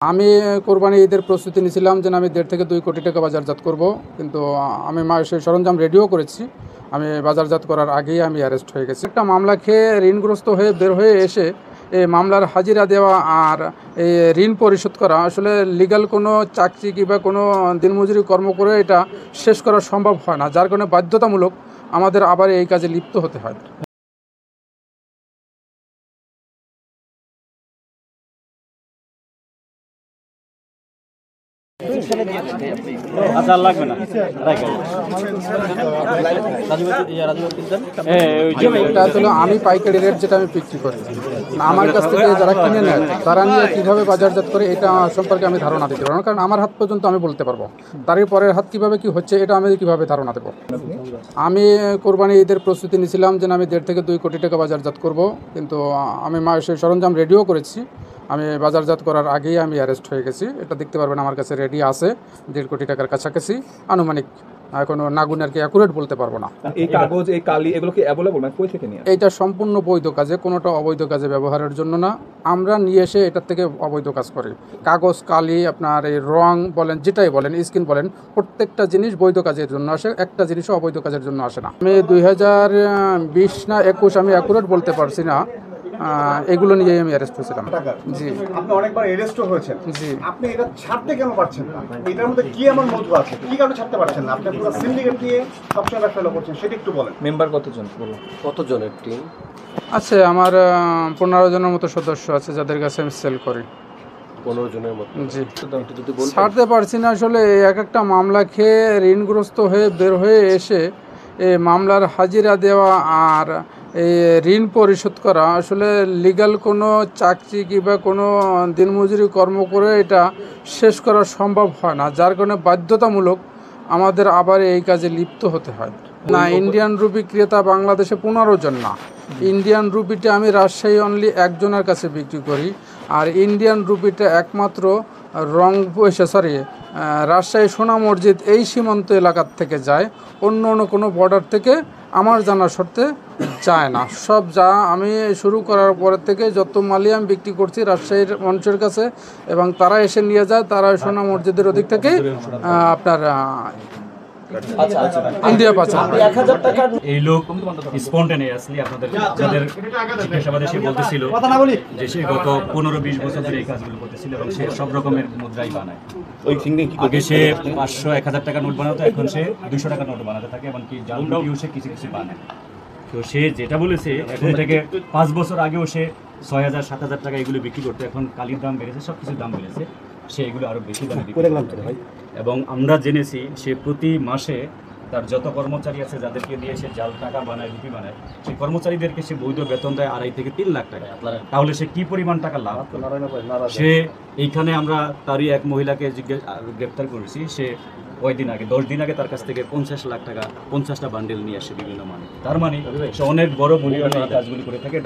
আমি কোরবানি ঈদের প্রস্তুতি নিয়েছিলাম যে আমি 1.5 থেকে 2 কোটি টাকা বাজারজাত করব, কিন্তু আমি সেই সরঞ্জাম রেডিও করেছি। আমি বাজারজাত করার আগেই আমি অ্যারেস্ট হয়ে গেছি। একটা মামলা খেয়ে ঋণগ্রস্ত হয়ে বের হয়ে এসে এই মামলার হাজিরা দেওয়া আর এই ঋণ পরিশোধ করা আসলে লিগ্যাল কোনো চাকরি কিংবা কোনো দিনমজুরি কর্ম করে এটা শেষ করা সম্ভব হয় না, যার কারণে বাধ্যতামূলক আমাদের আবার এই কাজে লিপ্ত হতে হয়। এটা আসলে আমি পাইকারি রেট যেটা আমি বিক্রি করি, আমার কাছ থেকে যারা কিনে নেয় তারা নিয়ে কীভাবে বাজারজাত করে এটা সম্পর্কে আমি ধারণা দিতে পারবো না, কারণ আমার হাত পর্যন্ত আমি বলতে পারবো, তারই পরের হাত কীভাবে কী হচ্ছে এটা আমি কীভাবে ধারণা দেবো। আমি কোরবানি ঈদের প্রস্তুতি নিয়েছিলাম যে আমি 1.5 থেকে 2 কোটি টাকা বাজারজাত করব, কিন্তু আমি সেই সরঞ্জাম রেডিও করেছি। আমি বাজারজাত করার আগেই আমি অ্যারেস্ট হয়ে গেছি। এটা দেখতে পারবেন আমার কাছে রেডি আছে 1.5 কোটি টাকার কাছাকাছি আনুমানিক। এখনো নাগুন আর কি অ্যাকুরেট বলতে পারবো না। এই কাগজ, এই কালি, এগুলো কি অ্যাভেলেবল না? কই থেকে নিয়ে? এইটা সম্পূর্ণ বৈধ কাজে, কোনোটা অবৈধ কাজে ব্যবহারের জন্য না। আমরা নিয়ে এসে এটার থেকে অবৈধ কাজ করি। কাগজ, কালি, আপনার এই রং বলেন, যেটাই বলেন, স্কিন বলেন, প্রত্যেকটা জিনিস বৈধ কাজের জন্য আসে, একটা জিনিসও অবৈধ কাজের জন্য আসে না। আমি 2020 না 21 আমি অ্যাকুরেট বলতে পারছি না, এগুলো নিয়ে আমি অ্যারেস্ট হয়েছিলাম। জি, আপনি অনেকবার অ্যারেস্ট হয়েছেন। জি, আপনি এটা ছাড়তে কেন পারছেন না? এটার মধ্যে কি এমন মধু আছে, কি কারণে ছাড়তে পারছেন না? আপনি পুরো সিন্ডিকেট নিয়ে সবসময় ব্যবসা করছেন, সেটা একটু বলেন। মেম্বার কতজন? বলুন। কতজনের টিম আছে? আমার 15 জনের মতো সদস্য আছে যাদের কাছে আমি সেল করি। 15 জনের মতো। জি, যদি বলতেন। ছাড়তে পারছি না আসলে। এক একটা মামলা খেয়ে ঋণগ্রস্ত হয়ে বের হয়ে এসে এই মামলার হাজিরা দেওয়া আর এই ঋণ পরিশোধ করা আসলে লিগ্যাল কোনো চাকরি কিংবা কোনো দিনমজুরি কর্ম করে এটা শেষ করা সম্ভব হয় না, যার কারণে বাধ্যতামূলক আমাদের আবার এই কাজে লিপ্ত হতে হয়। না, ইন্ডিয়ান রুপি ক্রেতা বাংলাদেশে 15 জন না। ইন্ডিয়ান রুপিটা আমি রাজশাহী অনলি একজনের কাছে বিক্রি করি, আর ইন্ডিয়ান রুপিটা একমাত্র রাজশাহী সোনা মসজিদ এই সীমান্ত এলাকার থেকে যায়, অন্য কোনো বর্ডার থেকে আমার জানা সত্ত্বে যায় না। সব যা আমি শুরু করার পরের থেকে যত মালই আমি বিক্রি করছি রাজশাহীর মানুষের কাছে, এবং তারা এসে নিয়ে যায়, তারা সোনা মসজিদের ওদিক থেকে আপনার ইন্ডিয়া পাচার। এই লোক স্পন্টেনিয়াসলি আপনাদের যাদের জিজ্ঞাসাবাদে সে বলতেছিল যে সে গত 15-20 বছর ধরে এই কাজগুলো করতেছিল এবং সে সব রকমের মুদ্রাই বানায়। আগে সে 500-1000 টাকা নোট বানাতো, এখন সে 200 টাকা নোট বানাতে থাকে, এমনকি জালটাও সে কিছু কিছু বানায়। তো সে যেটা বলেছে, এখন থেকে 5 বছর আগেও সে 6000-7000 টাকা এগুলো বিক্রি করতো, এখন কালির দাম বেড়েছে, সব কিছুর দাম বেড়েছে, সে এগুলো আরও বেশি দামে বিক্রি করে। এবং আমরা জেনেছি সে প্রতি মাসে তার যত কর্মচারী আছে যাদেরকে দিয়ে সে জাল টাকা বানায়, রুপি বানায়, সেই কর্মচারীদেরকে সে বৈধ বেতন দেয় 2.5 থেকে 3 লাখ টাকা। তাহলে সে কি পরিমাণ টাকা লাভ? সে এইখানে আমরা তারই এক মহিলাকে গ্রেপ্তার করেছি। সে কয়েকদিন আগে, 10 দিন আগে তার কাছ থেকে 50 লাখ টাকা 50টা বান্ডেল নিয়ে আসে বিভিন্ন মানে। তার মানে সে অনেক বড় মূল্যবান এই কাজগুলি করে থাকে।